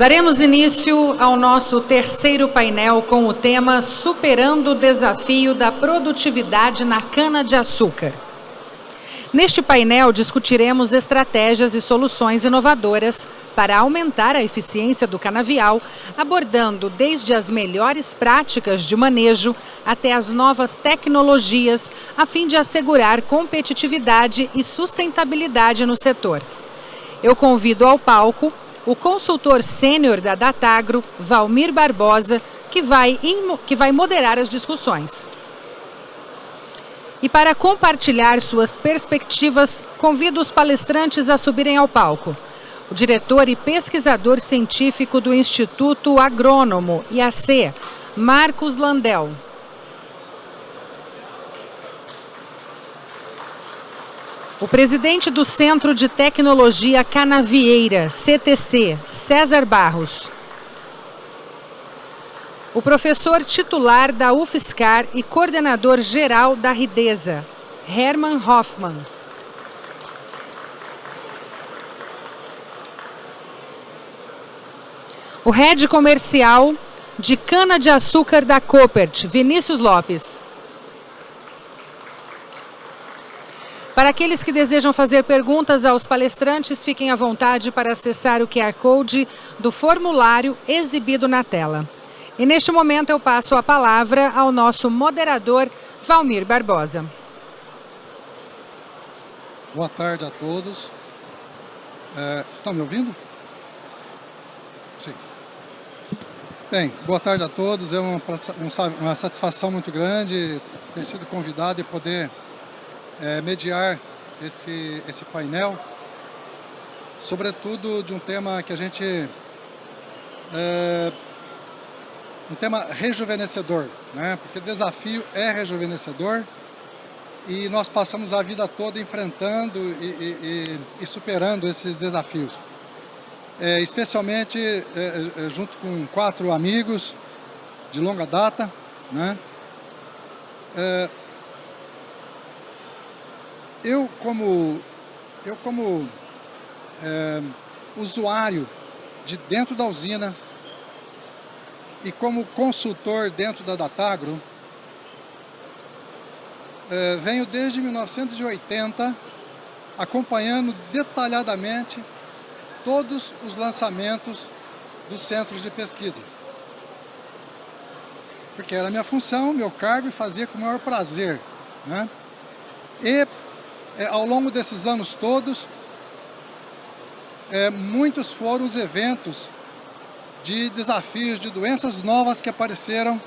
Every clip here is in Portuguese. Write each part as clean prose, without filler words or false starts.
Daremos início ao nosso terceiro painel com o tema Superando o Desafio da Produtividade na Cana-de-Açúcar. Neste painel, discutiremos estratégias e soluções inovadoras para aumentar a eficiência do canavial, abordando desde as melhores práticas de manejo até as novas tecnologias, a fim de assegurar competitividade e sustentabilidade no setor. Eu convido ao palco o consultor sênior da Datagro, Valmir Barbosa, que vai moderar as discussões. E para compartilhar suas perspectivas, convido os palestrantes a subirem ao palco. O diretor e pesquisador científico do Instituto Agrônomo, IAC, Marcos Landel. O presidente do Centro de Tecnologia Canavieira, CTC, César Barros. O professor titular da UFSCar e coordenador geral da Ridesa, Hermann Hoffmann. O head comercial de cana-de-açúcar da Coopert, Vinícius Lopes. Para aqueles que desejam fazer perguntas aos palestrantes, fiquem à vontade para acessar o QR Code do formulário exibido na tela. E neste momento eu passo a palavra ao nosso moderador, Valmir Barbosa. Boa tarde a todos. Estão me ouvindo? Sim. Bem, boa tarde a todos. É uma satisfação muito grande ter sido convidado e poder mediar esse painel, sobretudo de um tema que a gente... um tema rejuvenescedor, né? Porque o desafio é rejuvenescedor e nós passamos a vida toda enfrentando e superando esses desafios. Especialmente junto com 4 amigos de longa data, né? Eu como usuário de dentro da usina e como consultor dentro da Datagro, venho desde 1980 acompanhando detalhadamente todos os lançamentos dos centros de pesquisa. Porque era a minha função, meu cargo, e fazia com o maior prazer, né? E ao longo desses anos todos, muitos foram os eventos de desafios, de doenças novas que apareceram,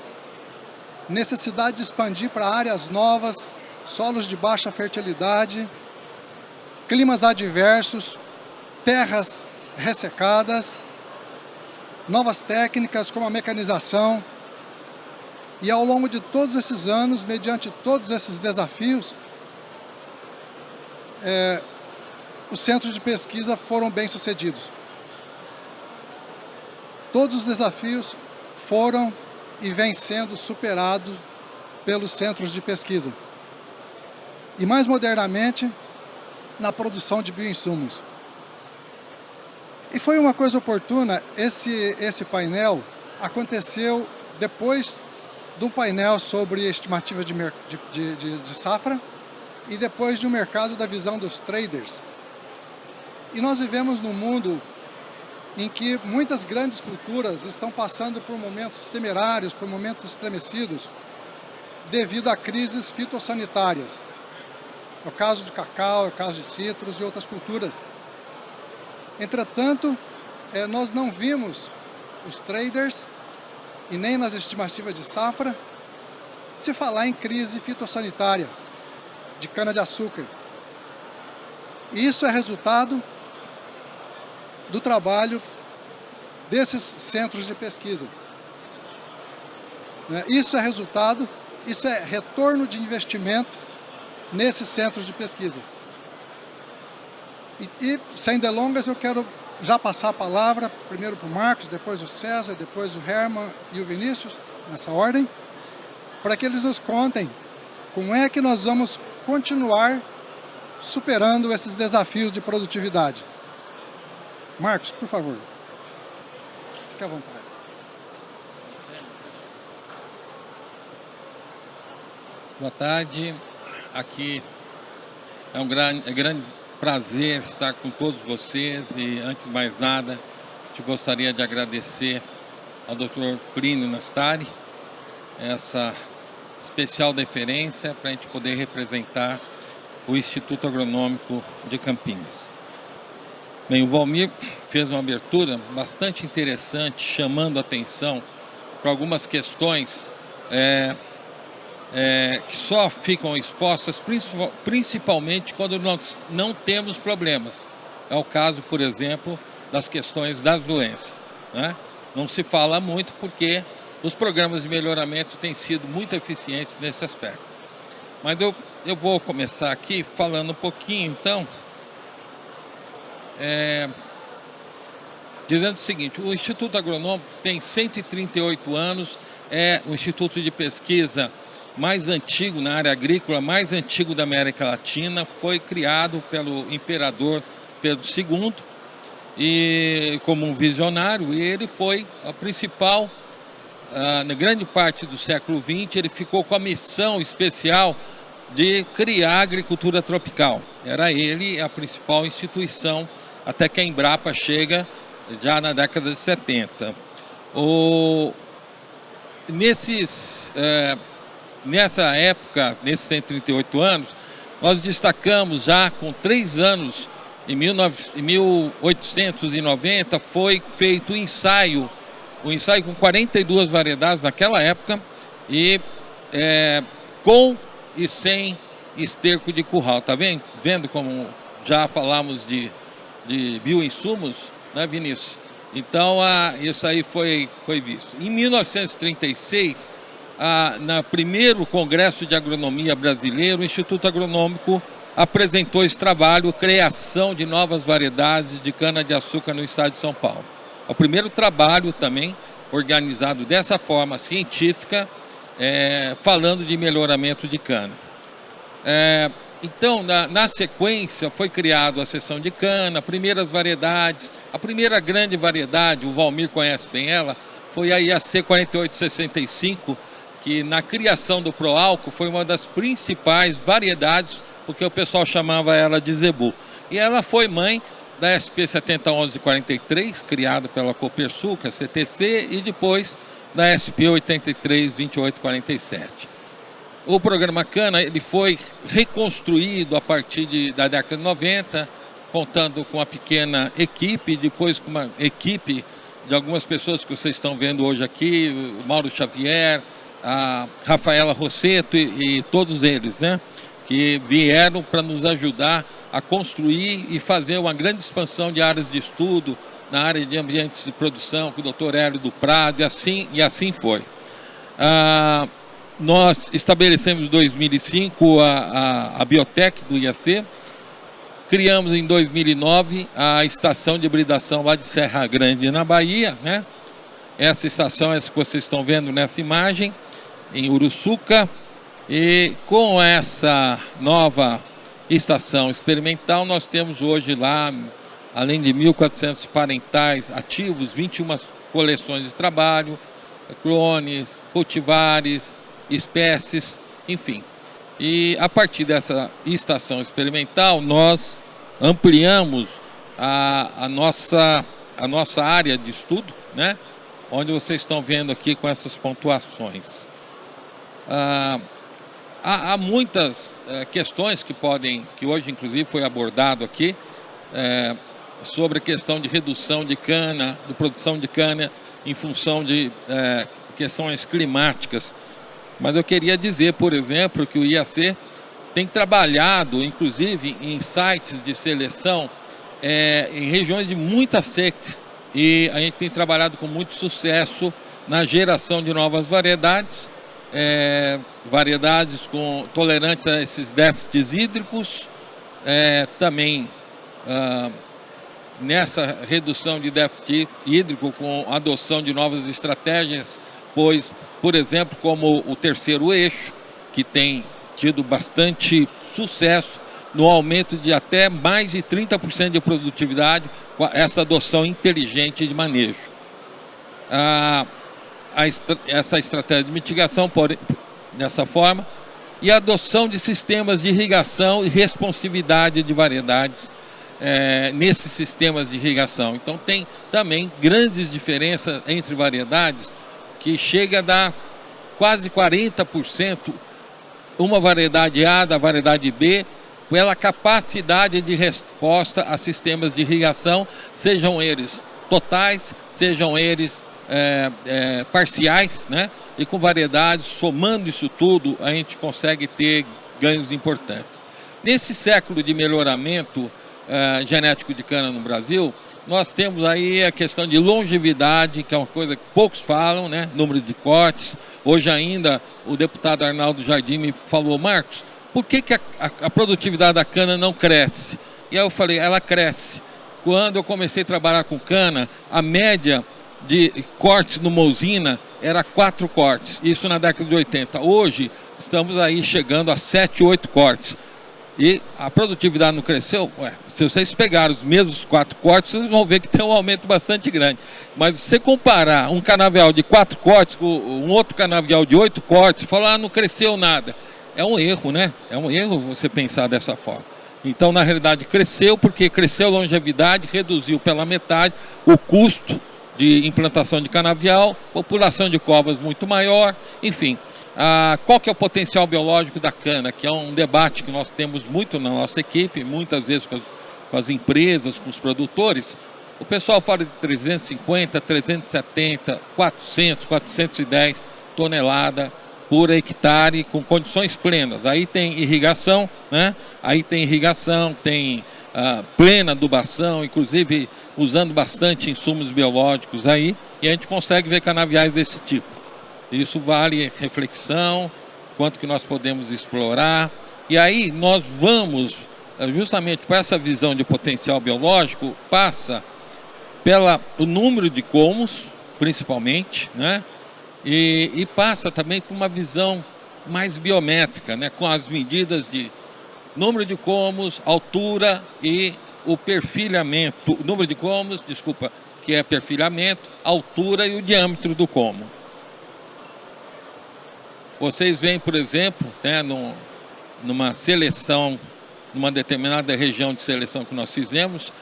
necessidade de expandir para áreas novas, solos de baixa fertilidade, climas adversos, terras ressecadas, novas técnicas como a mecanização. E ao longo de todos esses anos, mediante todos esses desafios, os centros de pesquisa foram bem-sucedidos. Todos os desafios foram e vêm sendo superados pelos centros de pesquisa. E mais modernamente, na produção de bioinsumos. E foi uma coisa oportuna, esse painel aconteceu depois de um painel sobre estimativa de safra e depois de um mercado da visão dos traders. E nós vivemos num mundo em que muitas grandes culturas estão passando por momentos temerários, por momentos estremecidos, devido a crises fitossanitárias. É o caso de cacau, é o caso de citros e outras culturas. Entretanto, nós não vimos os traders, e nem nas estimativas de safra, se falar em crise fitossanitária de cana-de-açúcar. E isso é resultado do trabalho desses centros de pesquisa. Isso é resultado, isso é retorno de investimento nesses centros de pesquisa. E sem delongas, eu quero já passar a palavra, primeiro para o Marcos, depois o César, depois o Hermann e o Vinícius, nessa ordem, para que eles nos contem como é que nós vamos continuar superando esses desafios de produtividade. Marcos, por favor. à vontade. Boa tarde. Aqui é um grande prazer estar com todos vocês e, antes de mais nada, eu gostaria de agradecer ao Dr. Plínio Nastari essa especial deferência para a gente poder representar o Instituto Agronômico de Campinas. Bem, o Valmir fez uma abertura bastante interessante, chamando a atenção para algumas questões que só ficam expostas principalmente quando nós não temos problemas. É o caso, por exemplo, das questões das doenças, né? Não se fala muito porque os programas de melhoramento têm sido muito eficientes nesse aspecto. Mas eu vou começar aqui falando um pouquinho, então, dizendo o seguinte: o Instituto Agronômico tem 138 anos, é o instituto de pesquisa mais antigo na área agrícola, mais antigo da América Latina, foi criado pelo imperador Pedro II, e como um visionário, e ele foi a principal, na grande parte do século XX, ele ficou com a missão especial de criar a agricultura tropical. Era ele a principal instituição, até que a Embrapa chega já na década de 70. Nessa época, nesses 138 anos, nós destacamos já com 3 anos, em 1890, foi feito o ensaio com 42 variedades naquela época, e com e sem esterco de curral. Tá vendo como já falamos de bioinsumos, né, Vinícius? Então, isso aí foi visto. Em 1936, no primeiro Congresso de Agronomia Brasileiro, o Instituto Agronômico apresentou esse trabalho, criação de novas variedades de cana-de-açúcar no estado de São Paulo. É o primeiro trabalho também organizado dessa forma científica, falando de melhoramento de cana. Então, na sequência, foi criada a seção de cana, primeiras variedades. A primeira grande variedade, o Valmir conhece bem ela, foi a IAC 4865, que na criação do Proálcool foi uma das principais variedades, porque o pessoal chamava ela de Zebu. E ela foi mãe da SP 701143, criada pela Copersucar, CTC, e depois da SP 832847. O programa Cana ele foi reconstruído a partir da década de 90, contando com uma pequena equipe, depois com uma equipe de algumas pessoas que vocês estão vendo hoje aqui, o Mauro Xavier, a Rafaela Rosseto e todos eles, né, que vieram para nos ajudar a construir e fazer uma grande expansão de áreas de estudo na área de ambientes de produção, com o Dr. Hélio do Prado, e assim foi. Nós estabelecemos em 2005 a Biotec do IAC, criamos em 2009 a estação de hibridação lá de Serra Grande, na Bahia, né? Essa estação é essa que vocês estão vendo nessa imagem, em Uruçuca, e com essa nova estação experimental nós temos hoje lá, além de 1.400 parentais ativos, 21 coleções de trabalho, clones, cultivares, espécies, enfim. E a partir dessa estação experimental nós ampliamos a nossa área de estudo, né? Onde vocês estão vendo aqui com essas pontuações. Há muitas questões que hoje inclusive foi abordado aqui, sobre a questão de redução de cana, de produção de cana em função de questões climáticas. Mas eu queria dizer, por exemplo, que o IAC tem trabalhado, inclusive, em sites de seleção em regiões de muita seca, e a gente tem trabalhado com muito sucesso na geração de novas variedades, variedades tolerantes a esses déficits hídricos, também nessa redução de déficit hídrico com a adoção de novas estratégias, pois, por exemplo, como o terceiro eixo, que tem tido bastante sucesso no aumento de até mais de 30% de produtividade com essa adoção inteligente de manejo. essa estratégia de mitigação dessa forma, e a adoção de sistemas de irrigação e responsividade de variedades nesses sistemas de irrigação. Então tem também grandes diferenças entre variedades, que chega a dar quase 40% uma variedade A da variedade B, pela capacidade de resposta a sistemas de irrigação, sejam eles totais, sejam eles parciais, né? E com variedades, somando isso tudo, a gente consegue ter ganhos importantes. Nesse século de melhoramento genético de cana no Brasil, nós temos aí a questão de longevidade, que é uma coisa que poucos falam, né? Número de cortes. Hoje ainda o deputado Arnaldo Jardim me falou: Marcos, por que a produtividade da cana não cresce? E aí eu falei: ela cresce. Quando eu comecei a trabalhar com cana, a média de cortes numa usina era 4 cortes, isso na década de 80. Hoje estamos aí chegando a 7, 8 cortes. E a produtividade não cresceu? Se vocês pegarem os mesmos 4 cortes, vocês vão ver que tem um aumento bastante grande. Mas se você comparar um canavial de 4 cortes com um outro canavial de 8 cortes, falar não cresceu nada. É um erro, né? É um erro você pensar dessa forma. Então, na realidade, cresceu porque cresceu a longevidade, reduziu pela metade o custo de implantação de canavial, população de covas muito maior, enfim. Qual que é o potencial biológico da cana, que é um debate que nós temos muito na nossa equipe, muitas vezes com as empresas, com os produtores. O pessoal fala de 350, 370, 400, 410 toneladas por hectare com condições plenas. Aí tem irrigação, né? Aí tem irrigação, tem plena adubação, inclusive usando bastante insumos biológicos aí, e a gente consegue ver canaviais desse tipo. Isso vale reflexão, quanto que nós podemos explorar. E aí nós vamos, justamente para essa visão de potencial biológico, passa pelo número de comos, principalmente, né? E passa também por uma visão mais biométrica, né? Com as medidas de número de comos, altura e o perfilhamento. O número de comos, desculpa, que é perfilhamento, altura e o diâmetro do como. Vocês veem, por exemplo, né, numa seleção, numa determinada região de seleção que nós fizemos,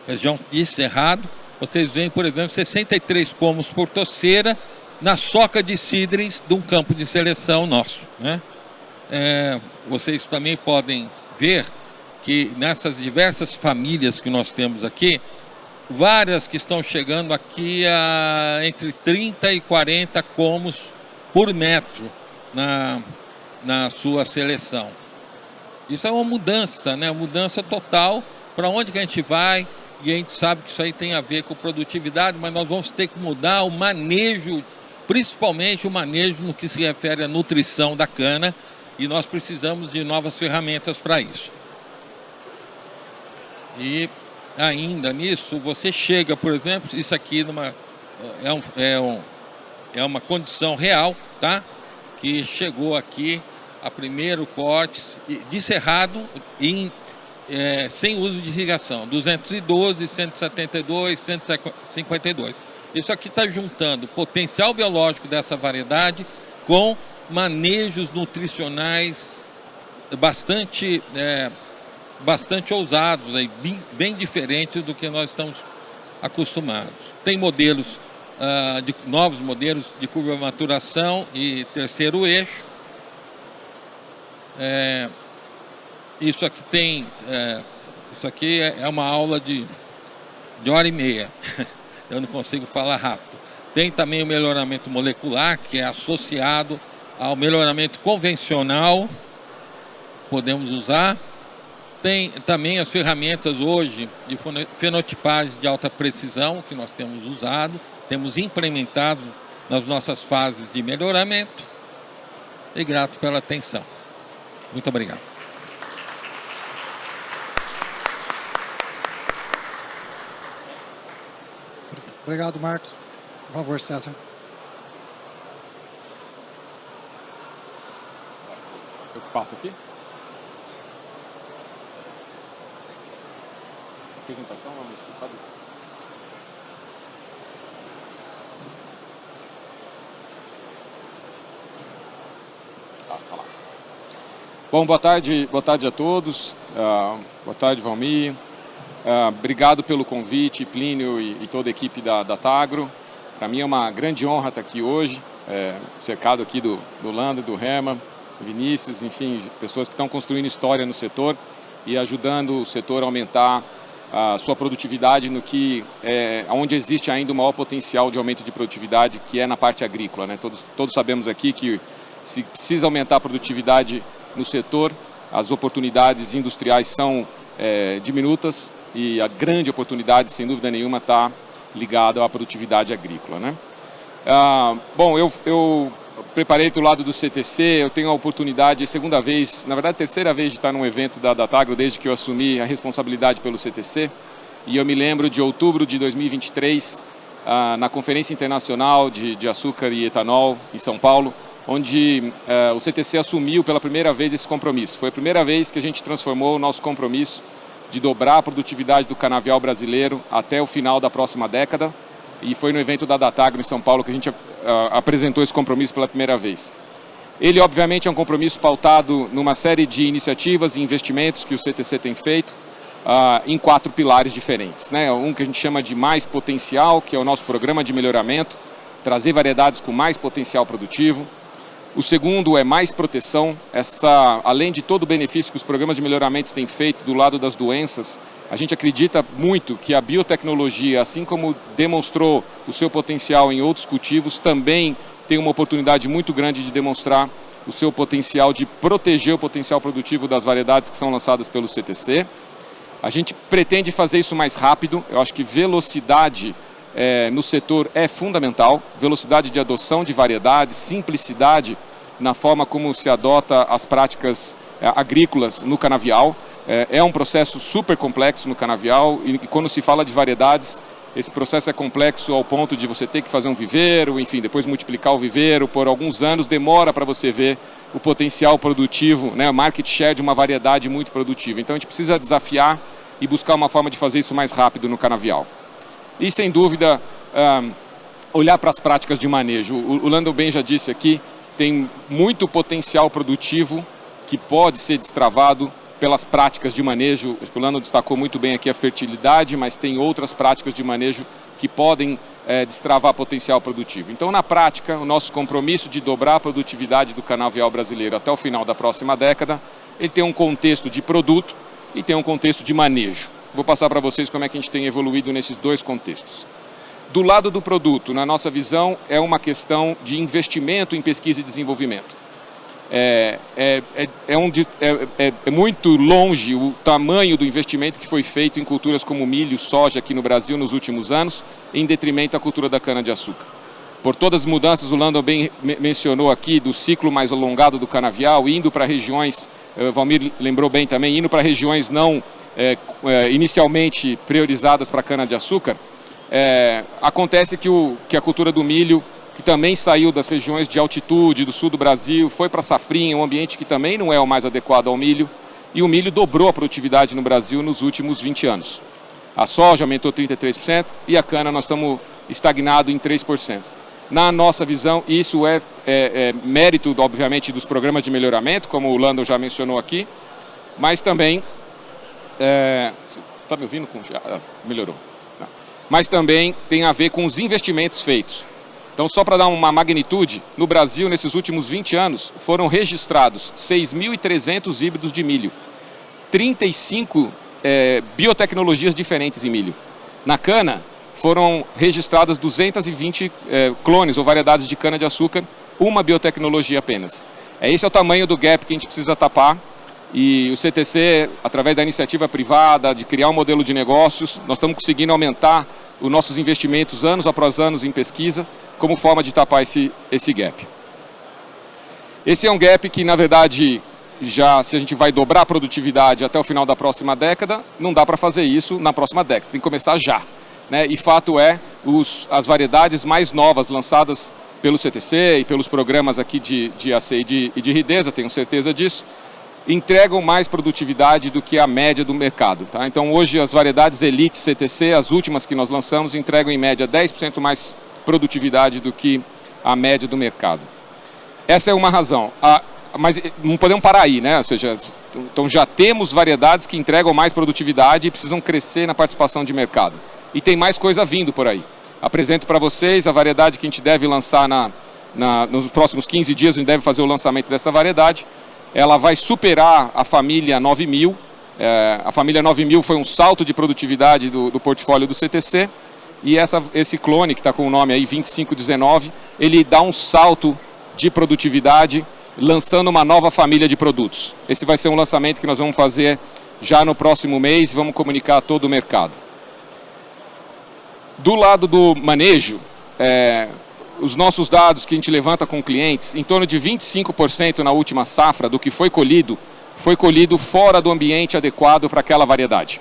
região de Cerrado, vocês veem, por exemplo, 63 comos por toceira na soca de cidres de um campo de seleção nosso, né? Vocês também podem ver que nessas diversas famílias que nós temos aqui, várias que estão chegando aqui a entre 30 e 40 comos por metro na sua seleção. Isso é uma mudança, né? Mudança total. Para onde que a gente vai? E a gente sabe que isso aí tem a ver com produtividade, mas nós vamos ter que mudar o manejo, principalmente o manejo no que se refere à nutrição da cana, e nós precisamos de novas ferramentas para isso. E ainda nisso, você chega, por exemplo, isso aqui é uma condição real, tá? Que chegou aqui a primeiro corte de cerrado sem uso de irrigação, 212, 172, 152. Isso aqui está juntando o potencial biológico dessa variedade com manejos nutricionais bastante ousados, bem diferentes do que nós estamos acostumados. Tem modelos, novos modelos de curva de maturação e terceiro eixo. Isso aqui é uma aula de 1h30. Eu não consigo falar rápido. Tem também o melhoramento molecular, que é associado ao melhoramento convencional, podemos usar. Tem também as ferramentas hoje de fenotipagem de alta precisão, que nós temos usado, temos implementado nas nossas fases de melhoramento. E grato pela atenção. Muito obrigado. Obrigado, Marcos. Por favor, César. Eu passo aqui? Apresentação, vamos, sabe? Tá lá. Bom, boa tarde a todos. Boa tarde, Valmir. Obrigado pelo convite, Plínio e toda a equipe da Tagro. Para mim é uma grande honra estar aqui hoje, cercado aqui do Lando, do Herman, Vinícius, enfim, pessoas que estão construindo história no setor e ajudando o setor a aumentar a sua produtividade no que onde existe ainda o maior potencial de aumento de produtividade, que é na parte agrícola, né? Todos sabemos aqui que se precisa aumentar a produtividade no setor, as oportunidades industriais são diminutas e a grande oportunidade, sem dúvida nenhuma, está ligada à produtividade agrícola, né? Bom, eu preparei do lado do CTC, eu tenho a oportunidade, segunda vez, na verdade terceira vez de estar num evento da Tagro desde que eu assumi a responsabilidade pelo CTC, e eu me lembro de outubro de 2023, na Conferência Internacional de Açúcar e Etanol em São Paulo, onde o CTC assumiu pela primeira vez esse compromisso. Foi a primeira vez que a gente transformou o nosso compromisso de dobrar a produtividade do canavial brasileiro até o final da próxima década, e foi no evento da Datagro em São Paulo que a gente apresentou esse compromisso pela primeira vez. Ele, obviamente, é um compromisso pautado numa série de iniciativas e investimentos que o CTC tem feito em 4 pilares diferentes, né? Um que a gente chama de mais potencial, que é o nosso programa de melhoramento, trazer variedades com mais potencial produtivo. O segundo é mais proteção. Além de todo o benefício que os programas de melhoramento têm feito do lado das doenças, a gente acredita muito que a biotecnologia, assim como demonstrou o seu potencial em outros cultivos, também tem uma oportunidade muito grande de demonstrar o seu potencial de proteger o potencial produtivo das variedades que são lançadas pelo CTC. A gente pretende fazer isso mais rápido. Eu acho que velocidade no setor é fundamental, velocidade de adoção de variedades, simplicidade na forma como se adota as práticas agrícolas no canavial. É um processo super complexo no canavial e quando se fala de variedades, esse processo é complexo ao ponto de você ter que fazer um viveiro, enfim, depois multiplicar o viveiro por alguns anos, demora para você ver o potencial produtivo, né, o market share de uma variedade muito produtiva. Então a gente precisa desafiar e buscar uma forma de fazer isso mais rápido no canavial. E, sem dúvida, olhar para as práticas de manejo. O Lando bem já disse aqui, tem muito potencial produtivo que pode ser destravado pelas práticas de manejo. O Lando destacou muito bem aqui a fertilidade, mas tem outras práticas de manejo que podem destravar potencial produtivo. Então, na prática, o nosso compromisso de dobrar a produtividade do canavial brasileiro até o final da próxima década, ele tem um contexto de produto e tem um contexto de manejo. Vou passar para vocês como é que a gente tem evoluído nesses dois contextos. Do lado do produto, na nossa visão, é uma questão de investimento em pesquisa e desenvolvimento. É muito longe o tamanho do investimento que foi feito em culturas como milho, soja aqui no Brasil nos últimos anos, em detrimento à cultura da cana-de-açúcar. Por todas as mudanças, o Lando bem mencionou aqui, do ciclo mais alongado do canavial, indo para regiões, o Valmir lembrou bem também, indo para regiões não inicialmente priorizadas para cana-de-açúcar, acontece que a cultura do milho, que também saiu das regiões de altitude do sul do Brasil, foi para safrinha, um ambiente que também não é o mais adequado ao milho, e o milho dobrou a produtividade no Brasil nos últimos 20 anos. A soja aumentou 33% e a cana nós estamos estagnados em 3%. Na nossa visão, isso é mérito, obviamente, dos programas de melhoramento, como o Lando já mencionou aqui, mas também... Está me ouvindo? Melhorou. Não. Mas também tem a ver com os investimentos feitos. Então, só para dar uma magnitude, no Brasil, nesses últimos 20 anos, foram registrados 6.300 híbridos de milho, 35 biotecnologias diferentes em milho. Na cana, foram registradas 220 clones ou variedades de cana-de-açúcar, uma biotecnologia apenas. Esse é o tamanho do gap que a gente precisa tapar. E o CTC, através da iniciativa privada, de criar um modelo de negócios, nós estamos conseguindo aumentar os nossos investimentos anos após anos em pesquisa, como forma de tapar esse gap. Esse é um gap que, na verdade, se a gente vai dobrar a produtividade até o final da próxima década, não dá para fazer isso na próxima década, tem que começar já, né? E fato é, as variedades mais novas lançadas pelo CTC e pelos programas aqui de AC e de Ridesa, tenho certeza disso, entregam mais produtividade do que a média do mercado. Tá? Então, hoje, as variedades Elite CTC, as últimas que nós lançamos, entregam em média 10% mais produtividade do que a média do mercado. Essa é uma razão. mas não podemos parar aí, né? Ou seja, então já temos variedades que entregam mais produtividade e precisam crescer na participação de mercado. E tem mais coisa vindo por aí. Apresento para vocês a variedade que a gente deve lançar nos próximos 15 dias, a gente deve fazer o lançamento dessa variedade. Ela vai superar a família 9000. A família 9000 foi um salto de produtividade do portfólio do CTC. E esse clone, que está com o nome aí 2519, ele dá um salto de produtividade, lançando uma nova família de produtos. Esse vai ser um lançamento que nós vamos fazer já no próximo mês e vamos comunicar a todo o mercado. Do lado do manejo, os nossos dados que a gente levanta com clientes, em torno de 25% na última safra do que foi colhido fora do ambiente adequado para aquela variedade.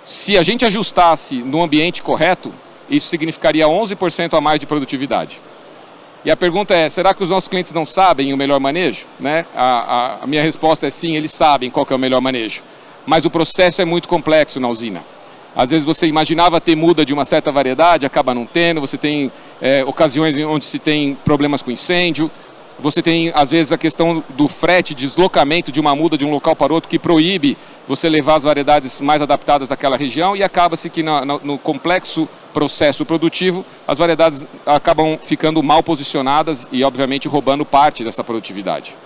Se a gente ajustasse no ambiente correto, isso significaria 11% a mais de produtividade. E a pergunta é, será que os nossos clientes não sabem o melhor manejo? Né? A minha resposta é sim, eles sabem qual que é o melhor manejo. Mas o processo é muito complexo na usina. Às vezes você imaginava ter muda de uma certa variedade, acaba não tendo, você tem ocasiões onde se tem problemas com incêndio, você tem às vezes a questão do frete, deslocamento de uma muda de um local para outro que proíbe você levar as variedades mais adaptadas àquela região e acaba-se que no complexo processo produtivo as variedades acabam ficando mal posicionadas e obviamente roubando parte dessa produtividade.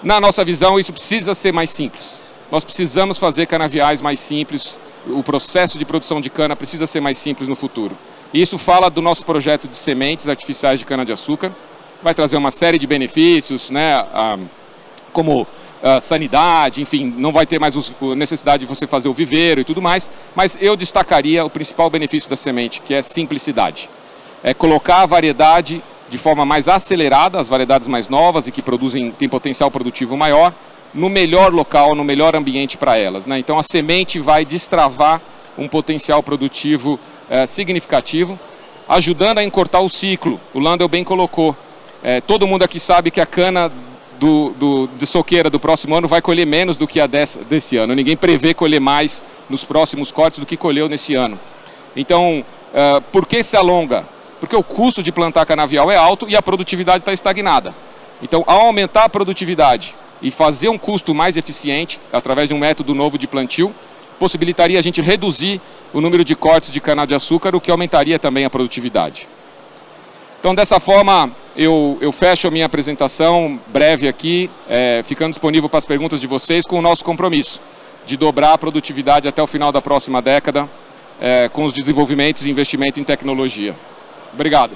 Na nossa visão isso precisa ser mais simples. Nós precisamos fazer canaviais mais simples, o processo de produção de cana precisa ser mais simples no futuro. E isso fala do nosso projeto de sementes artificiais de cana-de-açúcar, vai trazer uma série de benefícios, né, como sanidade, enfim, não vai ter mais necessidade de você fazer o viveiro e tudo mais, mas eu destacaria o principal benefício da semente, que é simplicidade. É colocar a variedade de forma mais acelerada, as variedades mais novas e que têm potencial produtivo maior, no melhor local, no melhor ambiente para elas, né? Então a semente vai destravar um potencial produtivo significativo, ajudando a encurtar o ciclo. O Landel bem colocou. Todo mundo aqui sabe que a cana de soqueira do próximo ano vai colher menos do que a desse ano. Ninguém prevê colher mais nos próximos cortes do que colheu nesse ano. Então, por que se alonga? Porque o custo de plantar canavial é alto e a produtividade está estagnada. Então, ao aumentar a produtividade e fazer um custo mais eficiente, através de um método novo de plantio, possibilitaria a gente reduzir o número de cortes de cana-de-açúcar, o que aumentaria também a produtividade. Então, dessa forma, eu fecho a minha apresentação breve aqui, ficando disponível para as perguntas de vocês, com o nosso compromisso de dobrar a produtividade até o final da próxima década, com os desenvolvimentos e investimento em tecnologia. Obrigado.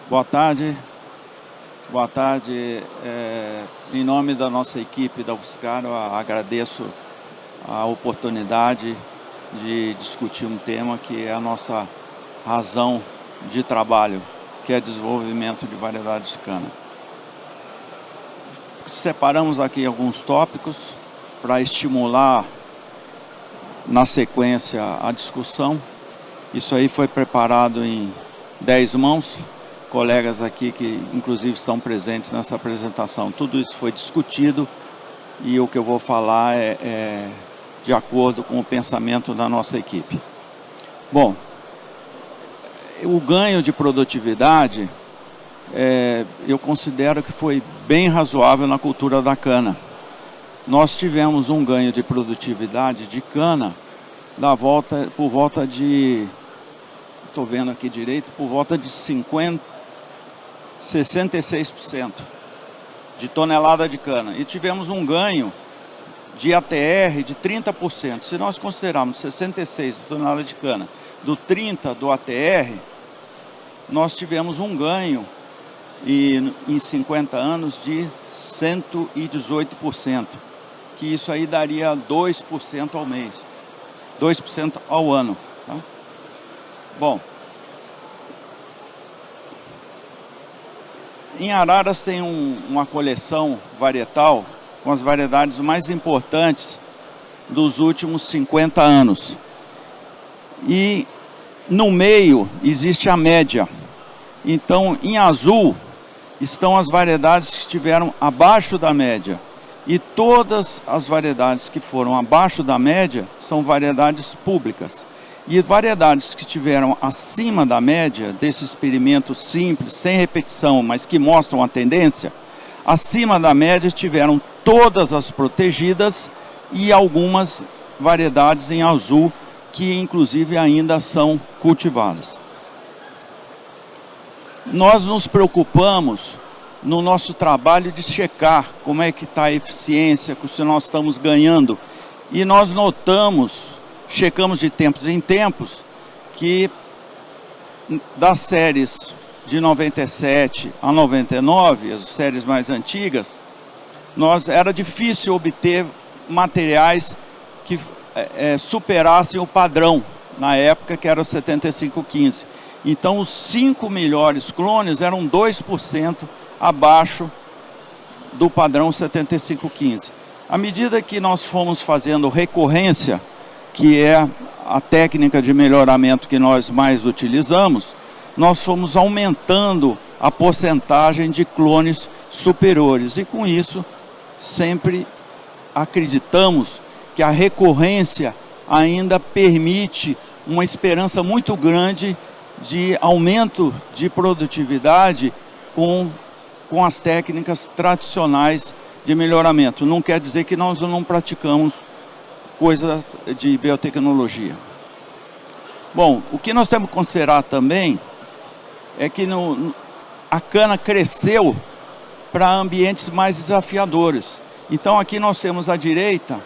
Boa tarde. Boa tarde. Em nome da nossa equipe da UFSCar, eu agradeço a oportunidade de discutir um tema que é a nossa razão de trabalho, que é desenvolvimento de variedades de cana. Separamos aqui alguns tópicos para estimular na sequência a discussão. Isso aí foi preparado em 10 mãos. Colegas aqui que inclusive estão presentes nessa apresentação. Tudo isso foi discutido e o que eu vou falar é de acordo com o pensamento da nossa equipe. Bom, o ganho de produtividade, eu considero que foi bem razoável na cultura da cana. Nós tivemos um ganho de produtividade de cana por volta de, estou vendo aqui direito, por volta de 66% de tonelada de cana. E tivemos um ganho de ATR de 30%. Se nós considerarmos 66 de tonelada de cana do 30 do ATR, nós tivemos um ganho em 50 anos de 118%, que isso aí daria 2% ao mês, 2% ao ano. Tá? Bom, em Araras tem uma coleção varietal com as variedades mais importantes dos últimos 50 anos. E no meio existe a média. Então, em azul estão as variedades que estiveram abaixo da média. E todas as variedades que foram abaixo da média são variedades públicas. E variedades que estiveram acima da média, desse experimento simples, sem repetição, mas que mostram a tendência, acima da média tiveram todas as protegidas e algumas variedades em azul, que inclusive ainda são cultivadas. Nós nos preocupamos no nosso trabalho de checar como é que está a eficiência, se nós estamos ganhando. E nós notamos, checamos de tempos em tempos, que das séries de 97 a 99, as séries mais antigas, era difícil obter materiais que superassem o padrão, na época que era 7515. Então os 5 melhores clones eram 2% abaixo do padrão 7515. À medida que nós fomos fazendo recorrência, que é a técnica de melhoramento que nós mais utilizamos, nós fomos aumentando a porcentagem de clones superiores. E com isso, sempre acreditamos que a recorrência ainda permite uma esperança muito grande de aumento de produtividade com as técnicas tradicionais de melhoramento. Não quer dizer que nós não praticamos coisa de biotecnologia. Bom, o que nós temos que considerar também é que a cana cresceu para ambientes mais desafiadores. Então aqui nós temos à direita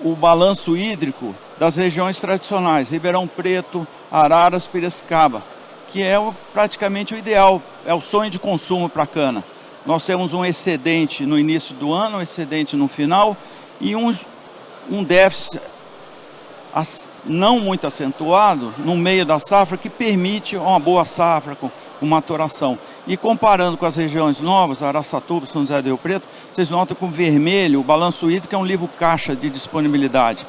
o balanço hídrico das regiões tradicionais, Ribeirão Preto, Araras, Piracicaba, que é praticamente o ideal, é o sonho de consumo para a cana. Nós temos um excedente no início do ano, um excedente no final e um déficit não muito acentuado no meio da safra, que permite uma boa safra com maturação. E comparando com as regiões novas, Araçatuba, São José do Rio Preto, vocês notam que o vermelho, o balanço hídrico, é um livro caixa de disponibilidade.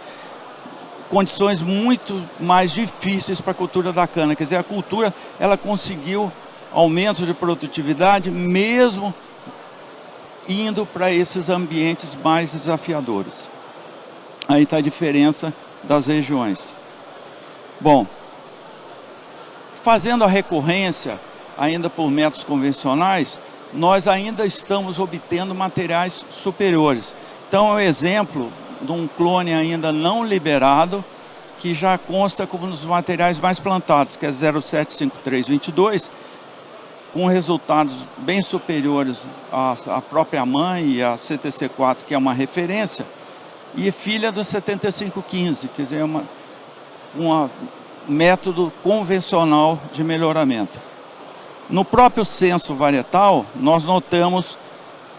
Condições muito mais difíceis para a cultura da cana. Quer dizer, a cultura ela conseguiu aumento de produtividade mesmo indo para esses ambientes mais desafiadores. Aí está a diferença das regiões. Bom, fazendo a recorrência ainda por métodos convencionais, nós ainda estamos obtendo materiais superiores. Então é um exemplo de um clone ainda não liberado, que já consta como um dos materiais mais plantados, que é 075322, com resultados bem superiores à própria mãe e à CTC4, que é uma referência, e filha do 7515, quer dizer, um método convencional de melhoramento. No próprio censo varietal, nós notamos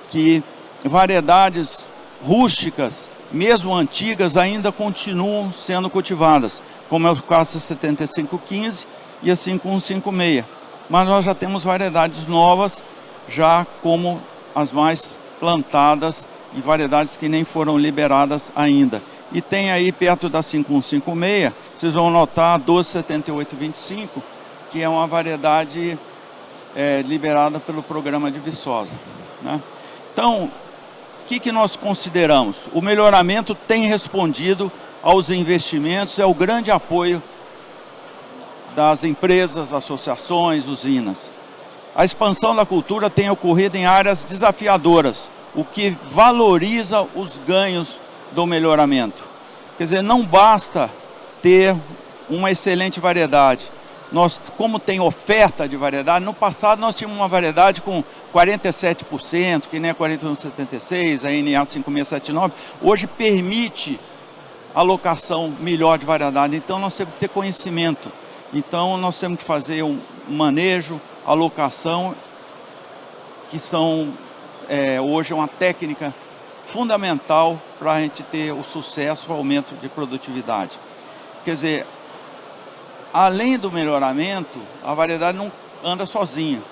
que variedades rústicas, mesmo antigas, ainda continuam sendo cultivadas, como é o caso da 7515 e a 5156. Mas nós já temos variedades novas, já como as mais plantadas e variedades que nem foram liberadas ainda. E tem aí perto da 5156, vocês vão notar a 127825, que é uma variedade liberada pelo programa de Viçosa, né? Então, o que nós consideramos? O melhoramento tem respondido aos investimentos, é o grande apoio das empresas, associações, usinas. A expansão da cultura tem ocorrido em áreas desafiadoras, o que valoriza os ganhos do melhoramento. Quer dizer, não basta ter uma excelente variedade. Nós, como tem oferta de variedade, no passado nós tínhamos uma variedade com 47%, que nem a 4176, a NA 5679, hoje permite alocação melhor de variedade. Então nós temos que ter conhecimento. Então nós temos que fazer um manejo, alocação, que são hoje uma técnica fundamental para a gente ter o sucesso, o aumento de produtividade. Quer dizer, além do melhoramento, a variedade não anda sozinha,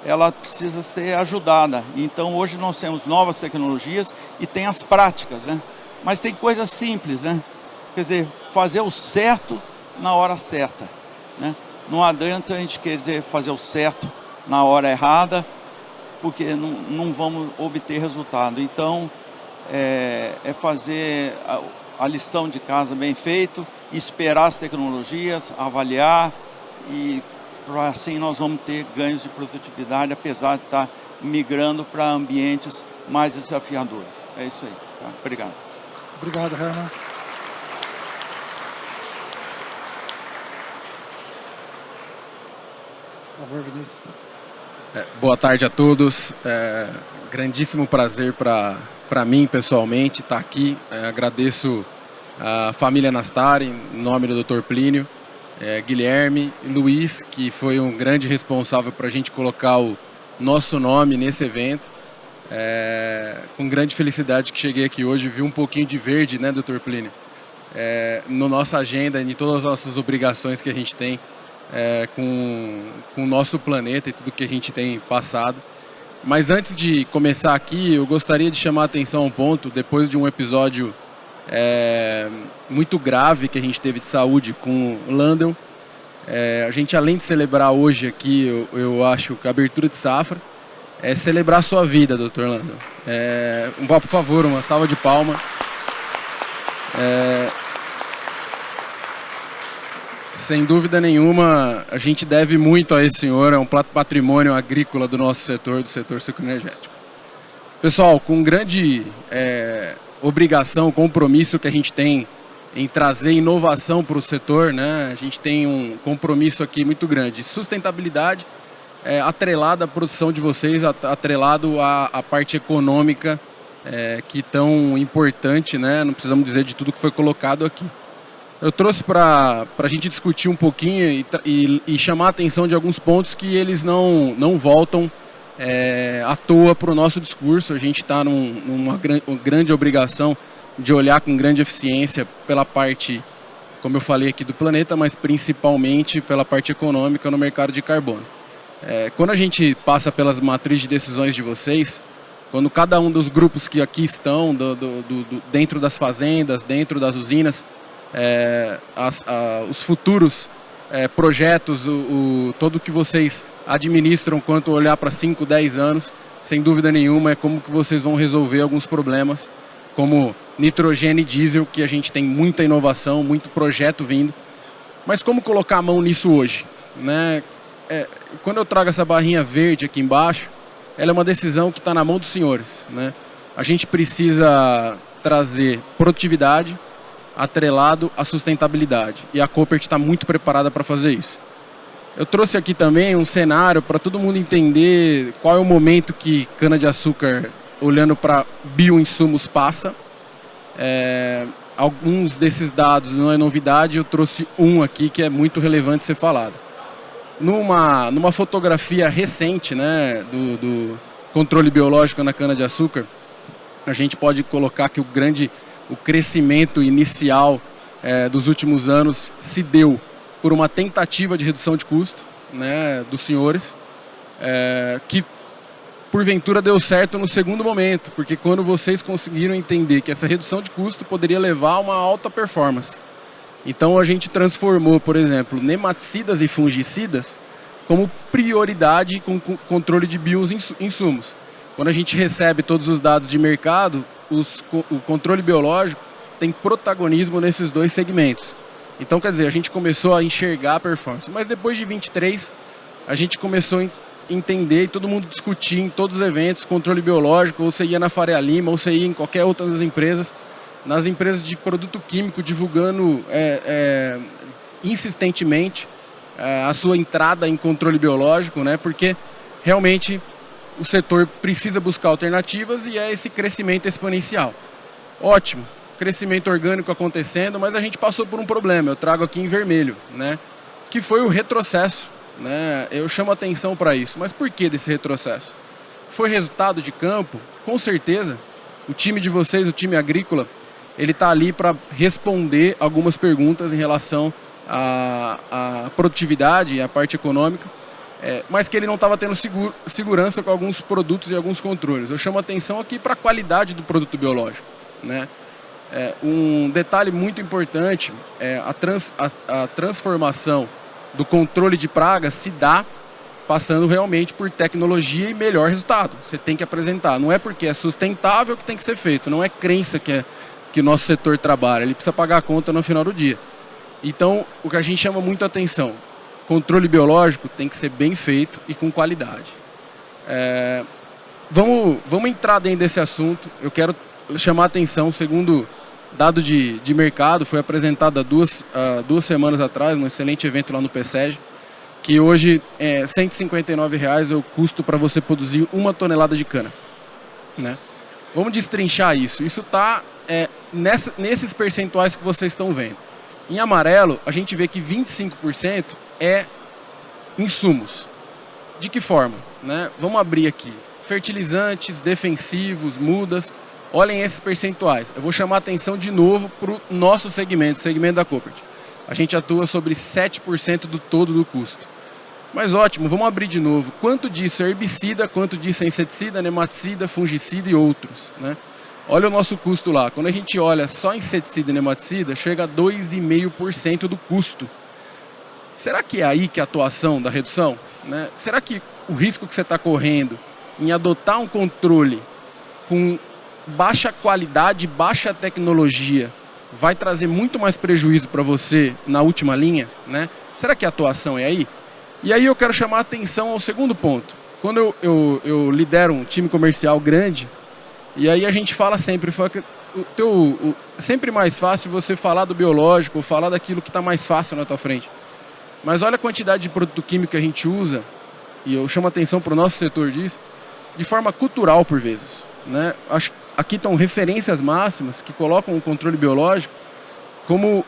ela precisa ser ajudada. Então hoje nós temos novas tecnologias e tem as práticas, né? Mas tem coisas simples, né? Quer dizer, fazer o certo na hora certa, né? Não adianta a gente quer dizer fazer o certo na hora errada porque não vamos obter resultado. Então, é fazer a lição de casa bem feito, esperar as tecnologias, avaliar, e assim nós vamos ter ganhos de produtividade, apesar de estar migrando para ambientes mais desafiadores. É isso aí. Tá? Obrigado. Obrigado, Herman. Por favor, Vinícius. Boa tarde a todos. Grandíssimo prazer para mim, pessoalmente, estar aqui. Agradeço a família Nastari, em nome do Dr. Plínio, Guilherme e Luiz, que foi um grande responsável para a gente colocar o nosso nome nesse evento. Com grande felicidade que cheguei aqui hoje, vi um pouquinho de verde, né, Dr. Plínio? Na nossa agenda e em todas as nossas obrigações que a gente tem com o nosso planeta e tudo que a gente tem passado. Mas antes de começar aqui, eu gostaria de chamar a atenção a um ponto, depois de um episódio muito grave que a gente teve de saúde com o Landel. A gente, além de celebrar hoje aqui, eu acho que a abertura de safra, é celebrar a sua vida, Dr. Landel. Por favor, uma salva de palmas. Sem dúvida nenhuma, a gente deve muito a esse senhor, é um patrimônio agrícola do nosso setor, do setor sucroenergético. Pessoal, com grande obrigação, compromisso que a gente tem em trazer inovação para o setor, né? A gente tem um compromisso aqui muito grande. Sustentabilidade atrelado à produção de vocês, atrelado à parte econômica, que tão importante, né? Não precisamos dizer de tudo que foi colocado aqui. Eu trouxe para a gente discutir um pouquinho e chamar a atenção de alguns pontos que eles não voltam à toa para o nosso discurso. A gente está numa grande obrigação de olhar com grande eficiência pela parte, como eu falei aqui, do planeta, mas principalmente pela parte econômica no mercado de carbono. Quando a gente passa pelas matrizes de decisões de vocês, quando cada um dos grupos que aqui estão, dentro das fazendas, dentro das usinas, os futuros projetos, tudo que vocês administram quanto olhar para 5, 10 anos, sem dúvida nenhuma, é como que vocês vão resolver alguns problemas, como nitrogênio e diesel, que a gente tem muita inovação, muito projeto vindo. Mas como colocar a mão nisso hoje, né? Quando eu trago essa barrinha verde aqui embaixo, ela é uma decisão que está na mão dos senhores, né? A gente precisa trazer produtividade atrelado à sustentabilidade, e a Koppert está muito preparada para fazer isso. Eu trouxe aqui também um cenário para todo mundo entender qual é o momento que cana-de-açúcar, olhando para bioinsumos, passa. Alguns desses dados não é novidade, eu trouxe um aqui que é muito relevante ser falado. Numa fotografia recente, né, do controle biológico na cana-de-açúcar, a gente pode colocar que o crescimento inicial dos últimos anos se deu por uma tentativa de redução de custo, né, dos senhores, que porventura deu certo no segundo momento, porque quando vocês conseguiram entender que essa redução de custo poderia levar a uma alta performance. Então a gente transformou, por exemplo, nematicidas e fungicidas como prioridade com controle de bioinsumos. Quando a gente recebe todos os dados de mercado, o controle biológico tem protagonismo nesses dois segmentos. Então, quer dizer, a gente começou a enxergar a performance. Mas depois de 23, a gente começou a entender e todo mundo discutir em todos os eventos, controle biológico, ou você ia na Faria Lima, ou você ia em qualquer outra das empresas, nas empresas de produto químico, divulgando insistentemente a sua entrada em controle biológico, né? Porque realmente o setor precisa buscar alternativas e é esse crescimento exponencial. Ótimo, crescimento orgânico acontecendo, mas a gente passou por um problema, eu trago aqui em vermelho, né? Que foi o retrocesso, né? Eu chamo atenção para isso, mas por que desse retrocesso? Foi resultado de campo? Com certeza. O time de vocês, o time agrícola, ele está ali para responder algumas perguntas em relação à produtividade e à parte econômica, mas que ele não estava tendo segurança com alguns produtos e alguns controles. Eu chamo atenção aqui para a qualidade do produto biológico, né? Um detalhe muito importante é a transformação do controle de pragas se dá passando realmente por tecnologia e melhor resultado. Você tem que apresentar. Não é porque é sustentável que tem que ser feito. Não é crença que o nosso setor trabalha. Ele precisa pagar a conta no final do dia. Então, o que a gente chama muito a atenção, controle biológico tem que ser bem feito e com qualidade. Vamos entrar dentro desse assunto. Eu quero chamar a atenção, segundo dado de mercado, foi apresentado há duas semanas atrás, num excelente evento lá no PSEG, que hoje é R$ 159 é o custo para você produzir 1 tonelada de cana, né? Vamos destrinchar isso. Isso está nesses percentuais que vocês estão vendo. Em amarelo, a gente vê que 25% é insumos. De que forma, né? Vamos abrir aqui. Fertilizantes, defensivos, mudas. Olhem esses percentuais. Eu vou chamar a atenção de novo para o nosso segmento, o segmento da Koppert. A gente atua sobre 7% do todo do custo. Mas ótimo, vamos abrir de novo. Quanto disso é herbicida, quanto disso é inseticida, nematicida, fungicida e outros, né? Olha o nosso custo lá. Quando a gente olha só inseticida e nematicida, chega a 2,5% do custo. Será que é aí que é a atuação da redução, né? Será que o risco que você está correndo em adotar um controle com baixa qualidade, baixa tecnologia, vai trazer muito mais prejuízo para você na última linha, né? Será que a atuação é aí? E aí eu quero chamar a atenção ao segundo ponto. Quando eu lidero um time comercial grande, e aí a gente fala sempre, sempre mais fácil você falar do biológico, falar daquilo que está mais fácil na tua frente. Mas olha a quantidade de produto químico que a gente usa, e eu chamo a atenção para o nosso setor disso, de forma cultural por vezes, né? Aqui estão referências máximas que colocam o controle biológico como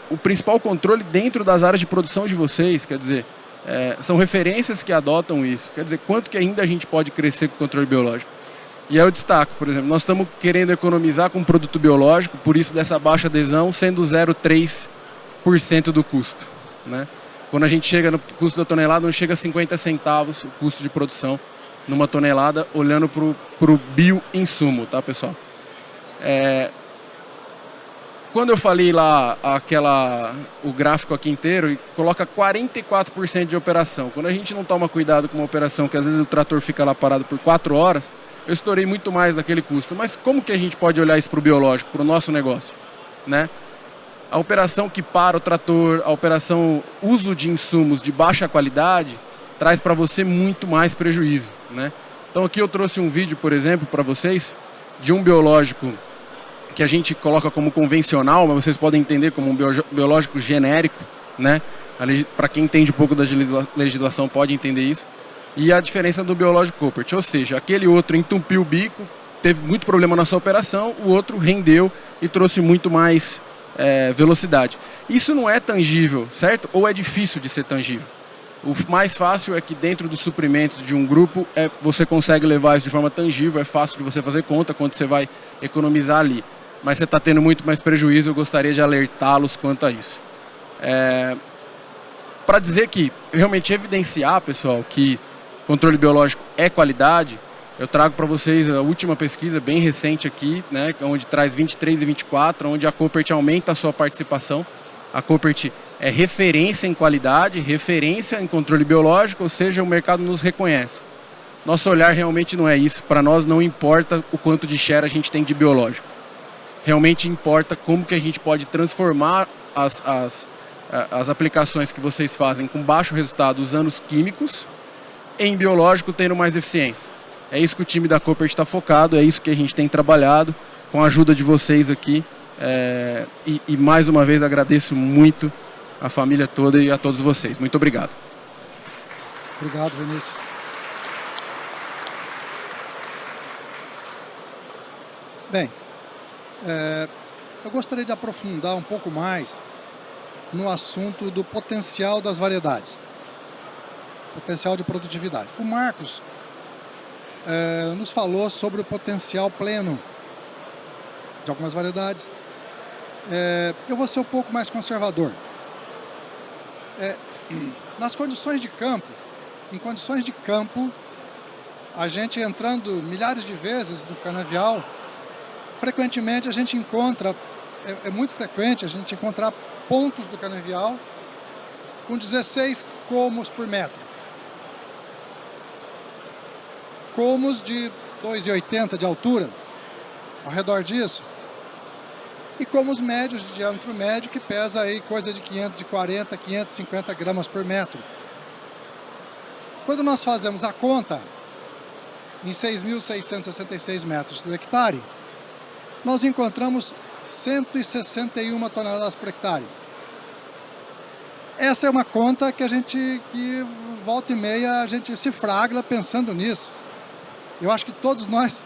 o principal controle dentro das áreas de produção de vocês. Quer dizer, são referências que adotam isso. Quer dizer, quanto que ainda a gente pode crescer com o controle biológico? E aí eu destaco, por exemplo, nós estamos querendo economizar com produto biológico, por isso dessa baixa adesão, sendo 0,3% do custo, né? Quando a gente chega no custo da tonelada, não chega a 50 centavos o custo de produção numa tonelada, olhando para o bioinsumo, tá, pessoal? Quando eu falei lá o gráfico aqui inteiro, coloca 44% de operação. Quando a gente não toma cuidado com uma operação que às vezes o trator fica lá parado por 4 horas, eu estourei muito mais daquele custo. Mas como que a gente pode olhar isso para o biológico, para o nosso negócio, né? A operação que para o trator, a operação uso de insumos de baixa qualidade, traz para você muito mais prejuízo, né? Então aqui eu trouxe um vídeo, por exemplo, para vocês, de um biológico que a gente coloca como convencional, mas vocês podem entender como um biológico genérico, né? Para quem entende um pouco da legislação pode entender isso. E a diferença do biológico Koppert, ou seja, aquele outro entupiu o bico, teve muito problema na sua operação, o outro rendeu e trouxe muito mais velocidade. Isso não é tangível, certo? Ou é difícil de ser tangível? O mais fácil é que dentro dos suprimentos de um grupo você consegue levar isso de forma tangível, é fácil de você fazer conta quanto você vai economizar ali. Mas você está tendo muito mais prejuízo, eu gostaria de alertá-los quanto a isso. Para dizer que, realmente evidenciar, pessoal, que controle biológico é qualidade, eu trago para vocês a última pesquisa, bem recente aqui, né, onde traz 23 e 24, onde a Koppert aumenta a sua participação. A Koppert é referência em qualidade, referência em controle biológico, ou seja, o mercado nos reconhece. Nosso olhar realmente não é isso. Para nós não importa o quanto de share a gente tem de biológico. Realmente importa como que a gente pode transformar as aplicações que vocês fazem com baixo resultado usando os químicos em biológico tendo mais eficiência. É isso que o time da Koppert está focado, é isso que a gente tem trabalhado com a ajuda de vocês aqui. E mais uma vez agradeço muito a família toda e a todos vocês. Muito obrigado. Obrigado, Vinícius. Bem, eu gostaria de aprofundar um pouco mais no assunto do potencial das variedades, potencial de produtividade. O Marcos nos falou sobre o potencial pleno de algumas variedades. Eu vou ser um pouco mais conservador. Nas condições de campo, a gente entrando milhares de vezes no canavial, frequentemente a gente encontra, é muito frequente a gente encontrar pontos do canavial com 16 colmos por metro. colmos de 2,80 de altura, ao redor disso, e colmos médios de diâmetro médio, que pesa aí coisa de 540, 550 gramas por metro. Quando nós fazemos a conta, em 6.666 metros do hectare, nós encontramos 161 toneladas por hectare. Essa é uma conta que volta e meia a gente se fraga pensando nisso. Eu acho que todos nós,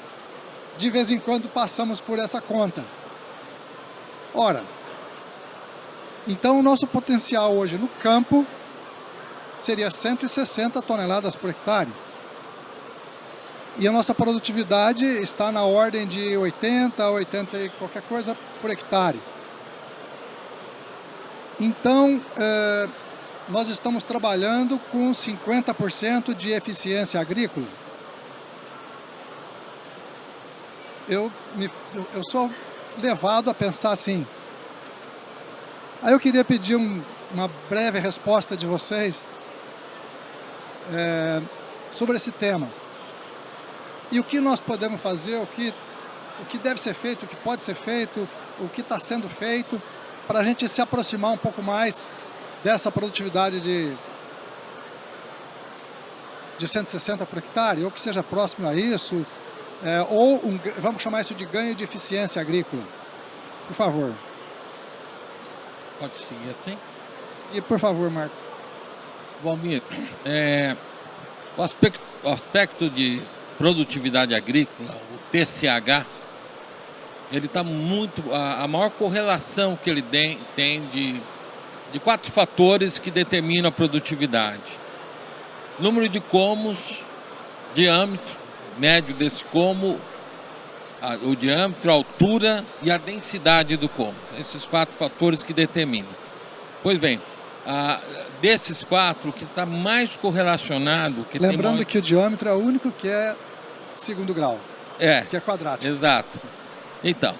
de vez em quando, passamos por essa conta. Ora, então o nosso potencial hoje no campo seria 160 toneladas por hectare. E a nossa produtividade está na ordem de 80 e qualquer coisa por hectare. Então, nós estamos trabalhando com 50% de eficiência agrícola. Eu sou levado a pensar assim. Aí eu queria pedir uma breve resposta de vocês sobre esse tema. E o que nós podemos fazer, o que deve ser feito, o que pode ser feito, o que está sendo feito, para a gente se aproximar um pouco mais dessa produtividade de 160 por hectare, ou que seja próximo a isso, vamos chamar isso de ganho de eficiência agrícola. Por favor. Pode seguir assim? E por favor, Marco. Valmir, o aspecto de produtividade agrícola, o TCH, ele está muito... A maior correlação que ele tem de 4 fatores que determinam a produtividade. Número de colmos, diâmetro médio desse colmo, o diâmetro, a altura e a densidade do colmo. Esses 4 fatores que determinam. Pois bem, desses 4, o que está mais correlacionado... Lembrando que o diâmetro é o único que é segundo grau, que é quadrático. Exato. Então,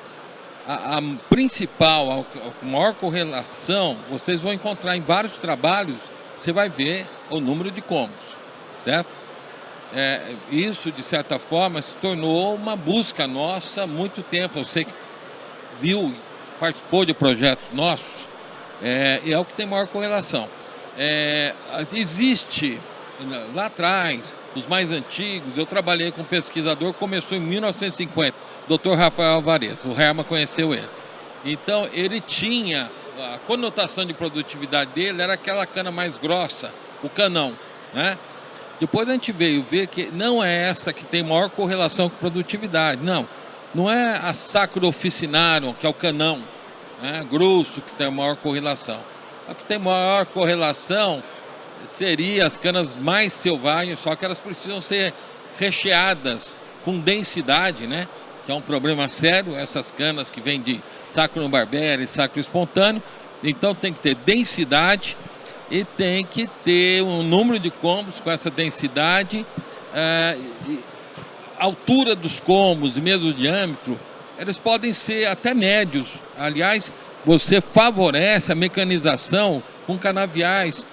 a principal, a maior correlação, vocês vão encontrar em vários trabalhos, você vai ver o número de colmos, certo? Isso, de certa forma, se tornou uma busca nossa há muito tempo. Você que viu, participou de projetos nossos, é o que tem maior correlação. Existe, lá atrás, os mais antigos, eu trabalhei com um pesquisador, começou em 1950, Dr. Rafael Alvarez, o Herman conheceu ele. Então, ele tinha, a conotação de produtividade dele era aquela cana mais grossa, o canão, né? Depois a gente veio ver que não é essa que tem maior correlação com produtividade, não é a Sacro Officinarum, que é o canão, né, grosso, que tem a maior correlação. A que tem maior correlação seria as canas mais selvagens, só que elas precisam ser recheadas com densidade, né? Que é um problema sério, essas canas que vêm de Sacro Barbera e Sacro Espontâneo. Então tem que ter densidade e tem que ter um número de colmos com essa densidade, altura dos colmos e mesmo o diâmetro, eles podem ser até médios. Aliás, você favorece a mecanização com canaviais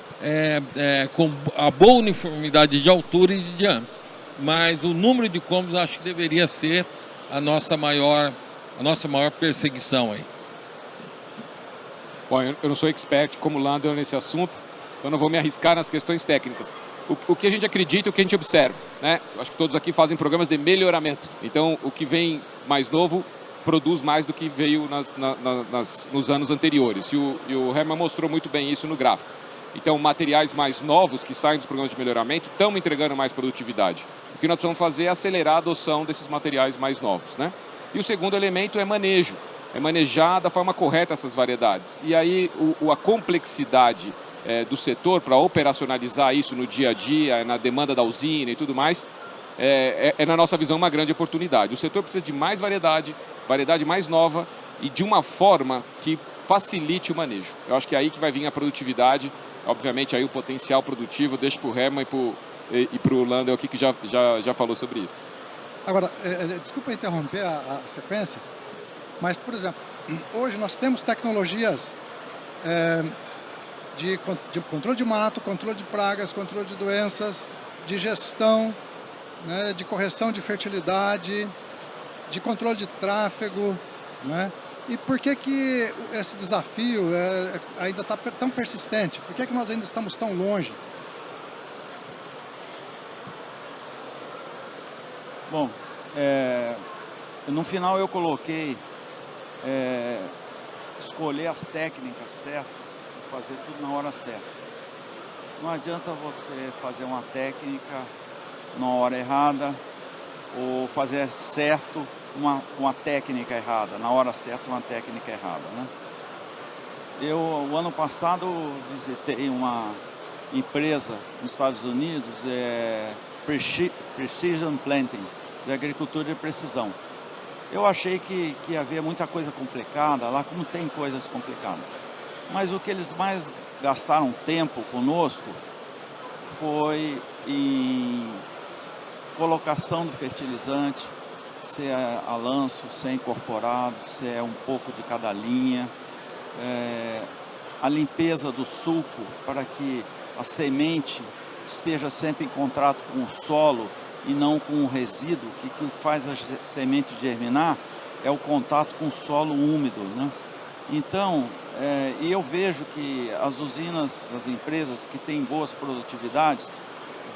com a boa uniformidade de altura e de diâmetro. Mas o número de colmos acho que deveria ser a nossa maior perseguição aí. Bom, eu não sou expert como Landel nesse assunto, então não vou me arriscar nas questões técnicas. O que a gente acredita, o que a gente observa, né? Acho que todos aqui fazem programas de melhoramento. Então, o que vem mais novo produz mais do que veio nos anos anteriores. E o Herman mostrou muito bem isso no gráfico. Então, materiais mais novos que saem dos programas de melhoramento estão entregando mais produtividade. O que nós precisamos fazer é acelerar a adoção desses materiais mais novos, né? E o segundo elemento é manejo. É manejar da forma correta essas variedades. E aí, a complexidade do setor para operacionalizar isso no dia a dia, na demanda da usina e tudo mais, na nossa visão, uma grande oportunidade. O setor precisa de mais variedade mais nova e de uma forma que facilite o manejo. Eu acho que é aí que vai vir a produtividade. Obviamente, aí o potencial produtivo, deixo para o Herman e para o Landel aqui, que já falou sobre isso. Agora, desculpa interromper a sequência, mas, por exemplo, hoje nós temos tecnologias de controle de mato, controle de pragas, controle de doenças, de gestão, né, de correção de fertilidade, de controle de tráfego, né? E por que esse desafio ainda está tão persistente? Por que nós ainda estamos tão longe? Bom, no final eu coloquei escolher as técnicas certas e fazer tudo na hora certa. Não adianta você fazer uma técnica na hora errada ou fazer certo uma técnica errada, na hora certa uma técnica errada, né? O ano passado, visitei uma empresa nos Estados Unidos, Precision Planting, de agricultura de precisão. Eu achei que havia muita coisa complicada lá, como tem coisas complicadas. Mas o que eles mais gastaram tempo conosco foi em colocação do fertilizante, se é a lanço, se é incorporado, se é um pouco de cada linha, a limpeza do sulco para que a semente esteja sempre em contato com o solo e não com o resíduo. O que faz a semente germinar é o contato com o solo úmido, né? Então, e eu vejo que as usinas, as empresas que têm boas produtividades,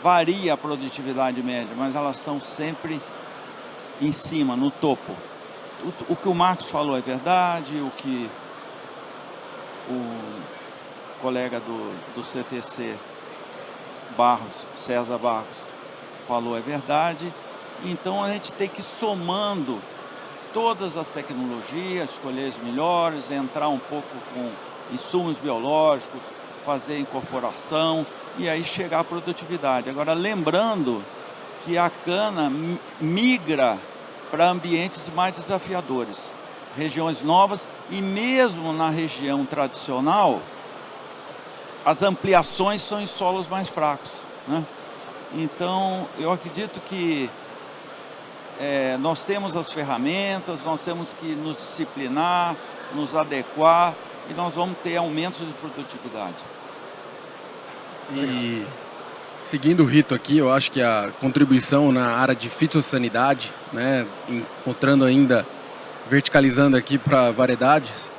varia a produtividade média, mas elas estão sempre em cima, no topo. O que o Marcos falou é verdade, o que o colega do CTC, César Barros, falou é verdade. Então a gente tem que ir somando todas as tecnologias, escolher as melhores, entrar um pouco com insumos biológicos, fazer incorporação e aí chegar à produtividade. Agora, lembrando que a cana migra para ambientes mais desafiadores, regiões novas, e mesmo na região tradicional, as ampliações são em solos mais fracos, né? Então, eu acredito que nós temos as ferramentas, nós temos que nos disciplinar, nos adequar, e nós vamos ter aumentos de produtividade. E seguindo o rito aqui, eu acho que a contribuição na área de fitossanidade, né, encontrando ainda, verticalizando aqui para variedades,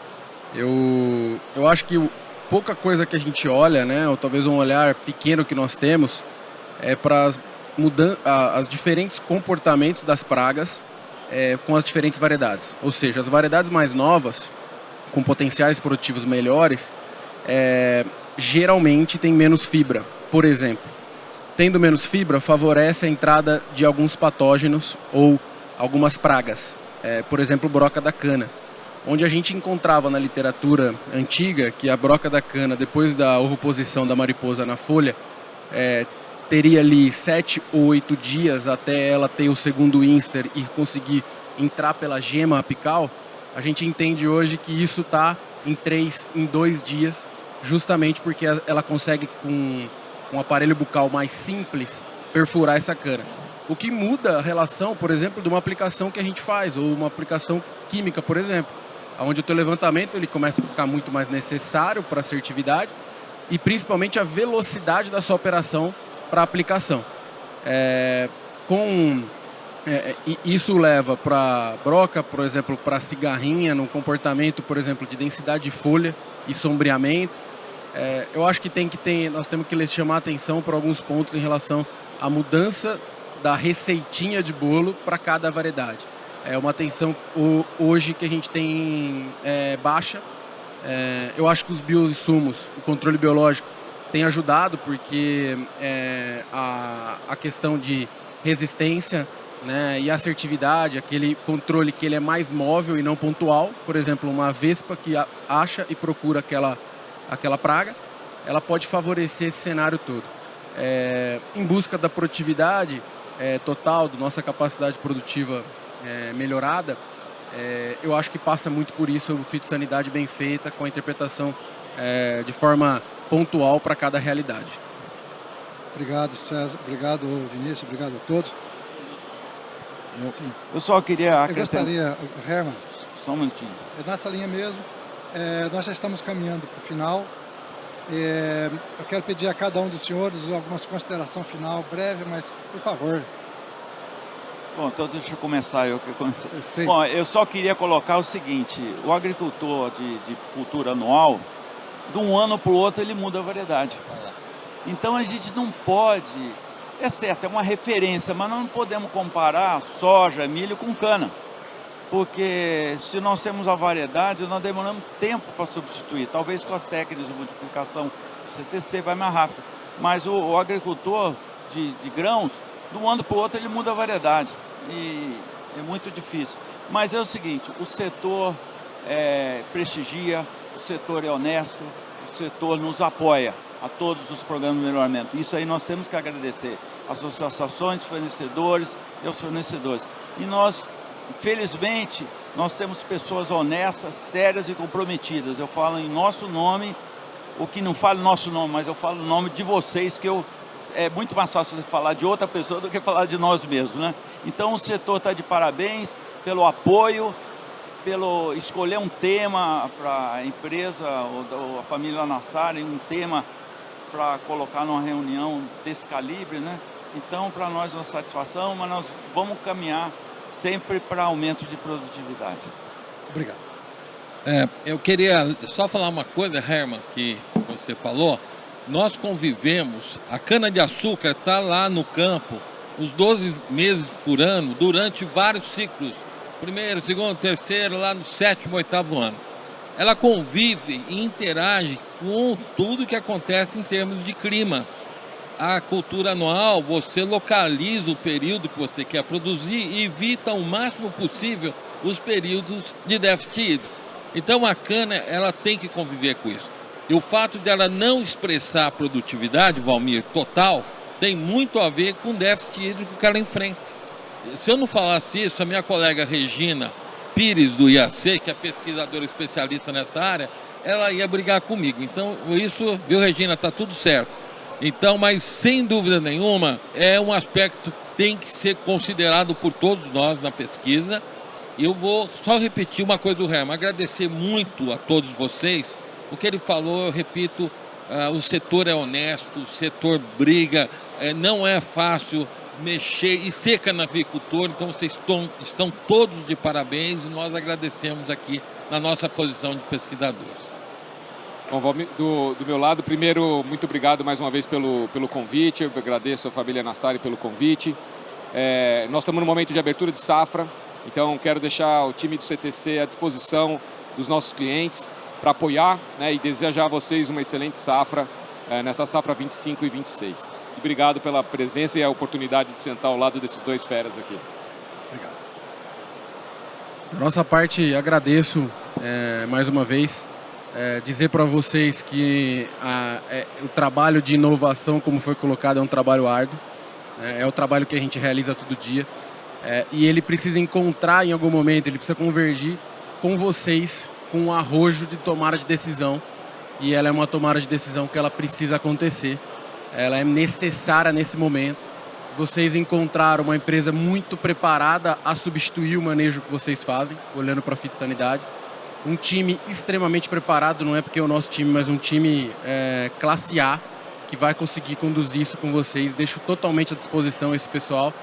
eu acho que pouca coisa que a gente olha, né, ou talvez um olhar pequeno que nós temos, é para as diferentes comportamentos das pragas com as diferentes variedades. Ou seja, as variedades mais novas, com potenciais produtivos melhores, geralmente tem menos fibra. Por exemplo, tendo menos fibra, favorece a entrada de alguns patógenos ou algumas pragas. Por exemplo, broca da cana, onde a gente encontrava na literatura antiga que a broca da cana, depois da ovoposição da mariposa na folha, teria ali 7 ou 8 dias até ela ter o segundo íster e conseguir entrar pela gema apical. A gente entende hoje que isso está em 2 dias, justamente porque ela consegue, com um aparelho bucal mais simples, perfurar essa cana. O que muda a relação, por exemplo, de uma aplicação que a gente faz, ou uma aplicação química, por exemplo, onde o teu levantamento ele começa a ficar muito mais necessário para a assertividade e principalmente a velocidade da sua operação para a aplicação. Isso leva para broca, por exemplo, para cigarrinha, no comportamento, por exemplo, de densidade de folha e sombreamento. Eu acho que nós temos que chamar atenção para alguns pontos em relação à mudança da receitinha de bolo para cada variedade. É uma atenção hoje que a gente tem baixa. Eu acho que os bioinsumos, o controle biológico, tem ajudado, porque a questão de resistência, né, e assertividade, aquele controle que ele é mais móvel e não pontual. Por exemplo, uma vespa que acha e procura aquela praga, ela pode favorecer esse cenário todo. Em busca da produtividade total, da nossa capacidade produtiva melhorada, eu acho que passa muito por isso, a fitossanidade bem feita, com a interpretação de forma pontual para cada realidade. Obrigado, César. Obrigado, Vinícius. Obrigado a todos. Eu só queria acrescentar... Eu gostaria, Herman, só um minutinho. Nessa linha mesmo, nós já estamos caminhando para o final. Eu quero pedir a cada um dos senhores alguma consideração final, breve, mas, por favor, Bom, então deixa eu começar. Sim. Bom, eu só queria colocar o seguinte, o agricultor de cultura anual, de um ano para o outro ele muda a variedade. Então a gente não pode, é certo, é uma referência, mas nós não podemos comparar soja, milho com cana. Porque se nós temos a variedade, nós demoramos tempo para substituir. Talvez com as técnicas de multiplicação do CTC vai mais rápido. Mas o agricultor de grãos, de um ano para o outro ele muda a variedade. E é muito difícil. Mas é o seguinte, o setor prestigia, o setor é honesto, o setor nos apoia a todos os programas de melhoramento. Isso aí nós temos que agradecer às associações de fornecedores e aos fornecedores. E nós, felizmente, nós temos pessoas honestas, sérias e comprometidas. Eu falo em nosso nome, o que não falo nosso nome, mas eu falo o nome de vocês, que é muito mais fácil falar de outra pessoa do que falar de nós mesmos, né? Então o setor está de parabéns pelo apoio, pelo escolher um tema para a empresa ou a família Lanastari, um tema para colocar numa reunião desse calibre, né? Então para nós é uma satisfação, mas nós vamos caminhar sempre para aumento de produtividade. Obrigado. Eu queria só falar uma coisa, Herman, que você falou. Nós convivemos, a cana-de-açúcar está lá no campo, os 12 meses por ano, durante vários ciclos. Primeiro, segundo, terceiro, lá no 7º, 8º ano. Ela convive e interage com tudo que acontece em termos de clima. A cultura anual, você localiza o período que você quer produzir e evita o máximo possível os períodos de déficit hídrico. Então a cana, ela tem que conviver com isso. E o fato de ela não expressar a produtividade, Valmir, total, tem muito a ver com o déficit hídrico que ela enfrenta. Se eu não falasse isso, a minha colega Regina Pires, do IAC, que é pesquisadora especialista nessa área, ela ia brigar comigo. Então, isso, viu, Regina, está tudo certo. Então, mas sem dúvida nenhuma, é um aspecto que tem que ser considerado por todos nós na pesquisa. E eu vou só repetir uma coisa do Herman, agradecer muito a todos vocês. O que ele falou, eu repito, o setor é honesto, o setor briga, não é fácil mexer e ser canavicultor, então vocês estão todos de parabéns e nós agradecemos aqui na nossa posição de pesquisadores. Bom, do meu lado, primeiro, muito obrigado mais uma vez pelo convite, eu agradeço a família Nastari pelo convite. Nós estamos no momento de abertura de safra, então quero deixar o time do CTC à disposição dos nossos clientes para apoiar, né, e desejar a vocês uma excelente safra nessa safra 25 e 26. E obrigado pela presença e a oportunidade de sentar ao lado desses dois feras aqui. Obrigado. Da nossa parte, agradeço mais uma vez. Dizer para vocês que o trabalho de inovação, como foi colocado, é um trabalho árduo. É o trabalho que a gente realiza todo dia. E ele precisa encontrar em algum momento, ele precisa convergir com vocês, com um arrojo de tomada de decisão. E ela é uma tomada de decisão que ela precisa acontecer. Ela é necessária nesse momento. Vocês encontraram uma empresa muito preparada a substituir o manejo que vocês fazem, olhando para a fitossanidade. Um time extremamente preparado, não é porque é o nosso time, mas um time classe A, que vai conseguir conduzir isso com vocês. Deixo totalmente à disposição esse pessoal.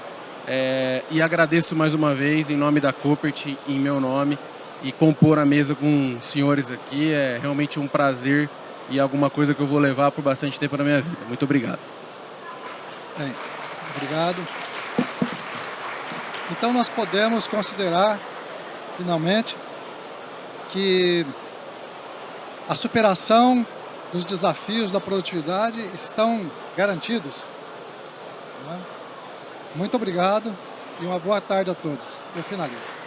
E agradeço mais uma vez, em nome da Koppert, em meu nome, e compor a mesa com os senhores aqui. É realmente um prazer e alguma coisa que eu vou levar por bastante tempo na minha vida. Muito obrigado. Bem, obrigado. Então nós podemos considerar, finalmente, que a superação dos desafios da produtividade estão garantidos. Muito obrigado e uma boa tarde a todos. Eu finalizo.